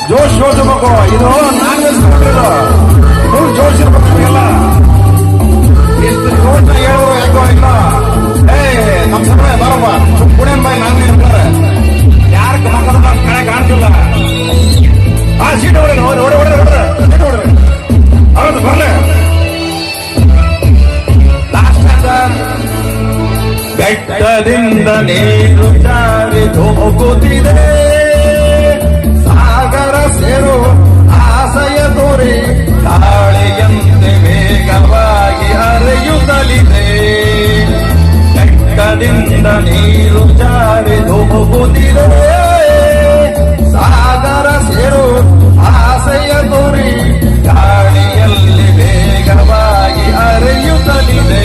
ಜೋಶ್ ಇರ್ಬೇಕು. ಇದು non veg ಕೊಟ್ಟಿರೋ ಫುಲ್ ಜೋಶ್ ಇರ್ಬೇಕು ನಿಮಗೆಲ್ಲ. ಇಷ್ಟು ಜೋಶ್ ಹೇಳಿದ್ರು ಯಾಕೋ ಇಲ್ಲ. ನಮ್ ಸಮಯ ಬರಪ್ಪ ಪುಣೆನ್ ಬಾಯಿ ನಾನು ಇರ್ತಾರೆ ಯಾರ ಕಡೆ ಕಾಣ್ತಿಲ್ಲ. ಸೀಟ್ ಹೊಡ್ರಿ ಹೊಡ್ರಿ ಸೀಟ್ ಹೊಡ್ರಿ. ಹೌದು ಬರ್ಲೆ ಬೆಟ್ಟದಿಂದ ನೀರು ಜಾರಿದು ಹೋಗುತ್ತಿದೆ, ಸಾಗರ ಸೇರು ಆಸೆಯ ತೋರಿ ಗಾಳಿಯಂತೆ ವೇಗವಾಗಿ ಹರಿಯುತ್ತಲಿದೆ. ಬೆಟ್ಟದಿಂದ ನೀರು ಜಾರಿದು ಹೋಗುತ್ತಿದೆ, ಸಾಗರ ಸೇರು ಆಸೆಯ ತೋರಿ ಗಾಳಿಯಲ್ಲಿ ವೇಗವಾಗಿ ಹರಿಯುತ್ತಲಿದೆ.